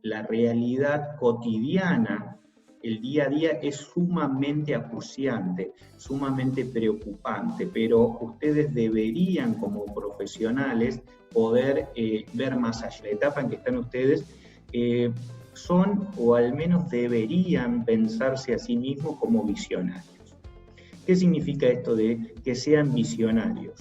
la realidad cotidiana, el día a día es sumamente acuciante, sumamente preocupante, pero ustedes deberían como profesionales poder ver más allá. La etapa en que están ustedes son, o al menos deberían pensarse a sí mismos como visionarios. ¿Qué significa esto de que sean visionarios?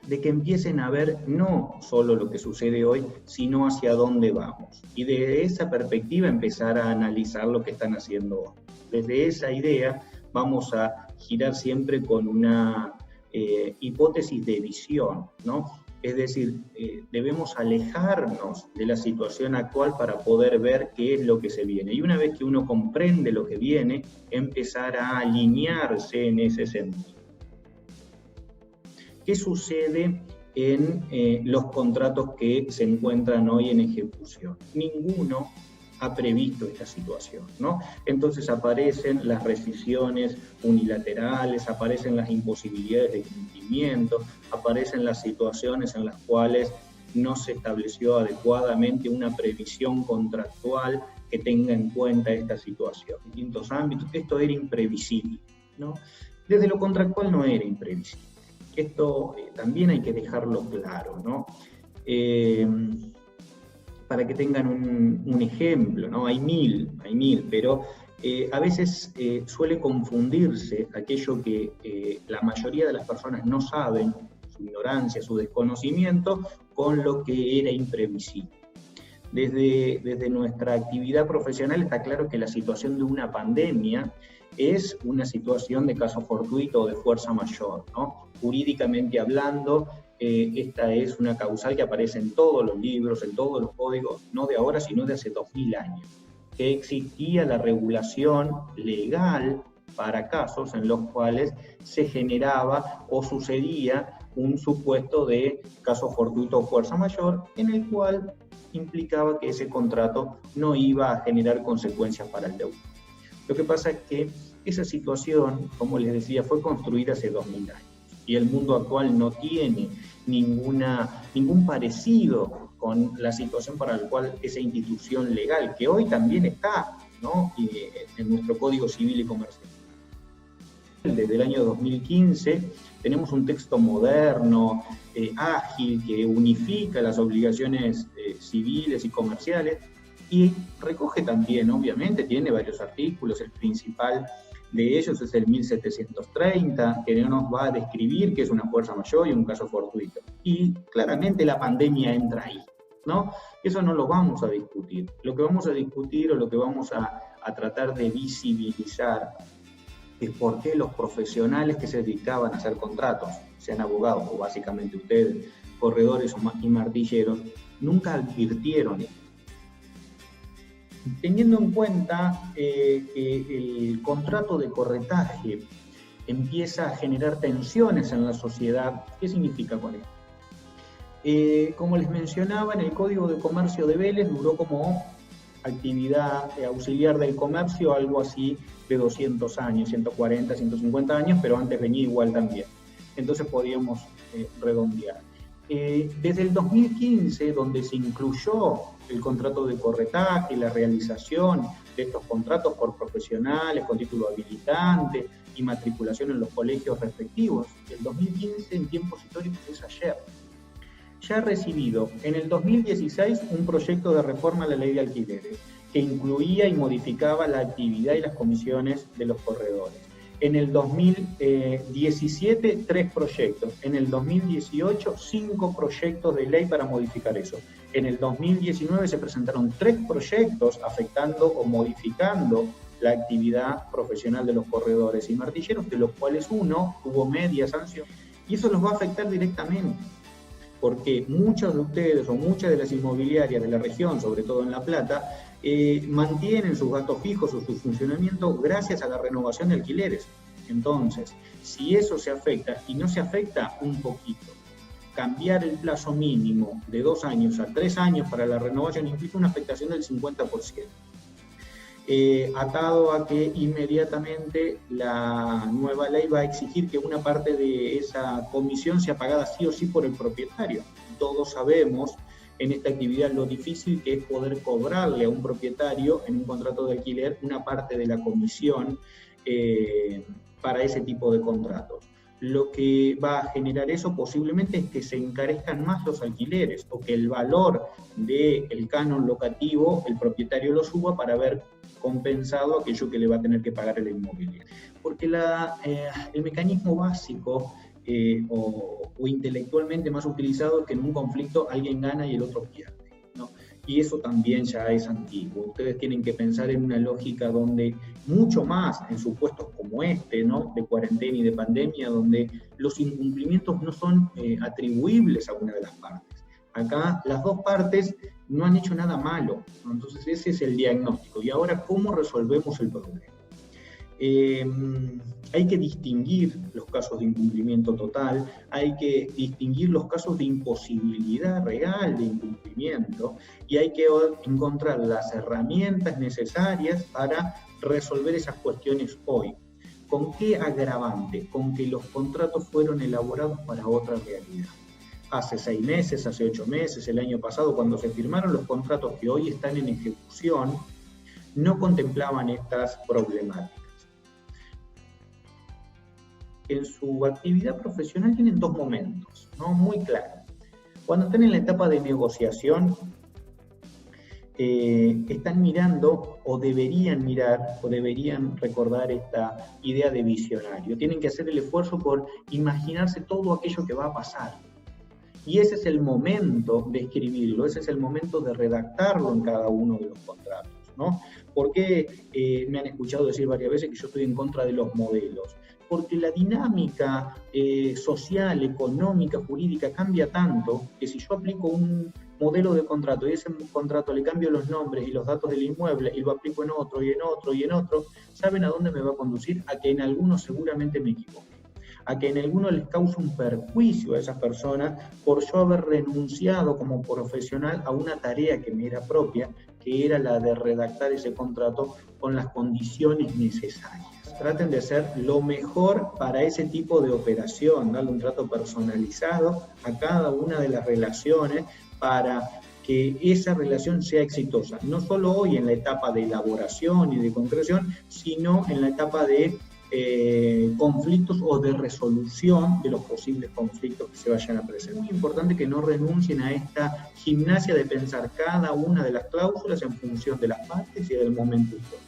De que empiecen a ver no solo lo que sucede hoy, sino hacia dónde vamos. Y desde esa perspectiva empezar a analizar lo que están haciendo hoy. Desde esa idea vamos a girar siempre con una hipótesis de visión, ¿no? Es decir, debemos alejarnos de la situación actual para poder ver qué es lo que se viene. Y una vez que uno comprende lo que viene, empezar a alinearse en ese sentido. ¿Qué sucede en los contratos que se encuentran hoy en ejecución? Ninguno ha previsto esta situación, ¿no? Entonces aparecen las rescisiones unilaterales, aparecen las imposibilidades de cumplimiento, aparecen las situaciones en las cuales no se estableció adecuadamente una previsión contractual que tenga en cuenta esta situación. En distintos ámbitos, esto era imprevisible, ¿no? Desde lo contractual no era imprevisible. Esto también hay que dejarlo claro, ¿no? Para que tengan un ejemplo, ¿no? Hay mil, pero a veces suele confundirse aquello que la mayoría de las personas no saben, su ignorancia, su desconocimiento, con lo que era imprevisible. Desde nuestra actividad profesional está claro que la situación de una pandemia es una situación de caso fortuito o de fuerza mayor, ¿no? Jurídicamente hablando, esta es una causal que aparece en todos los libros, en todos los códigos, no de ahora, sino de hace 2000 años, que existía la regulación legal para casos en los cuales se generaba o sucedía un supuesto de caso fortuito o fuerza mayor, en el cual implicaba que ese contrato no iba a generar consecuencias para el deudor. Lo que pasa es que esa situación, como les decía, fue construida hace 2000 años y el mundo actual no tiene ningún parecido con la situación para la cual esa institución legal, que hoy también está, ¿no?, en nuestro Código Civil y Comercial. Desde el año 2015 tenemos un texto moderno, ágil, que unifica las obligaciones civiles y comerciales y recoge también, obviamente, tiene varios artículos, el principal de ellos es el 1730, que nos va a describir qué es una fuerza mayor y un caso fortuito. Y claramente la pandemia entra ahí, ¿no? Eso no lo vamos a discutir. Lo que vamos a discutir o lo que vamos a tratar de visibilizar es por qué los profesionales que se dedicaban a hacer contratos, sean abogados o básicamente ustedes, corredores y martilleros, nunca advirtieron esto. Teniendo en cuenta que el contrato de corretaje empieza a generar tensiones en la sociedad, ¿qué significa con esto? Como les mencionaba, en el Código de Comercio de Vélez duró como actividad auxiliar del comercio algo así de 200 años, 140, 150 años, pero antes venía igual también. Entonces podíamos redondear. Desde el 2015, donde se incluyó el contrato de corretaje y la realización de estos contratos por profesionales con título habilitante y matriculación en los colegios respectivos, el 2015 en tiempos históricos es ayer. Ya ha recibido en el 2016 un proyecto de reforma a la ley de alquileres que incluía y modificaba la actividad y las comisiones de los corredores. En el 2017, 3 proyectos. En el 2018, 5 proyectos de ley para modificar eso. En el 2019 se presentaron 3 proyectos afectando o modificando la actividad profesional de los corredores y martilleros, de los cuales uno tuvo media sanción. Y eso los va a afectar directamente, porque muchos de ustedes o muchas de las inmobiliarias de la región, sobre todo en La Plata, mantienen sus gastos fijos o su funcionamiento gracias a la renovación de alquileres. Entonces, si eso se afecta, y no se afecta un poquito, cambiar el plazo mínimo de 2 años a 3 años para la renovación implica una afectación del 50%. Atado a que inmediatamente la nueva ley va a exigir que una parte de esa comisión sea pagada sí o sí por el propietario. Todos sabemos en esta actividad lo difícil que es poder cobrarle a un propietario en un contrato de alquiler una parte de la comisión para ese tipo de contratos. Lo que va a generar eso posiblemente es que se encarezcan más los alquileres o que el valor del canon locativo el propietario lo suba para haber compensado aquello que le va a tener que pagar el inmobiliario. Porque el mecanismo básico o intelectualmente más utilizado es que en un conflicto alguien gana y el otro pierde, ¿no? Y eso también ya es antiguo. Ustedes tienen que pensar en una lógica donde mucho más en supuestos como este, ¿no? De cuarentena y de pandemia, donde los incumplimientos no son atribuibles a una de las partes. Acá las dos partes no han hecho nada malo, ¿no? Entonces ese es el diagnóstico. Y ahora, ¿cómo resolvemos el problema? Hay que distinguir los casos de incumplimiento total, hay que distinguir los casos de imposibilidad real de incumplimiento y hay que encontrar las herramientas necesarias para resolver esas cuestiones hoy. ¿Con qué agravante? Con que los contratos fueron elaborados para otra realidad. Hace 6 meses, hace 8 meses, el año pasado, cuando se firmaron los contratos que hoy están en ejecución, no contemplaban estas problemáticas. En su actividad profesional tienen 2 momentos, ¿no? Muy claros. Cuando están en la etapa de negociación, están mirando o deberían mirar o deberían recordar esta idea de visionario. Tienen que hacer el esfuerzo por imaginarse todo aquello que va a pasar. Y ese es el momento de escribirlo, ese es el momento de redactarlo en cada uno de los contratos, ¿no? Porque me han escuchado decir varias veces que yo estoy en contra de los modelos. Porque la dinámica social, económica, jurídica cambia tanto que si yo aplico un modelo de contrato y ese contrato le cambio los nombres y los datos del inmueble y lo aplico en otro y en otro y en otro, ¿saben a dónde me va a conducir? A que en algunos seguramente me equivoque, a que en algunos les cause un perjuicio a esas personas por yo haber renunciado como profesional a una tarea que me era propia, que era la de redactar ese contrato con las condiciones necesarias. Traten de hacer lo mejor para ese tipo de operación, darle un trato personalizado a cada una de las relaciones para que esa relación sea exitosa, no solo hoy en la etapa de elaboración y de concreción, sino en la etapa de conflictos o de resolución de los posibles conflictos que se vayan a presentar. Es muy importante que no renuncien a esta gimnasia de pensar cada una de las cláusulas en función de las partes y del momento histórico.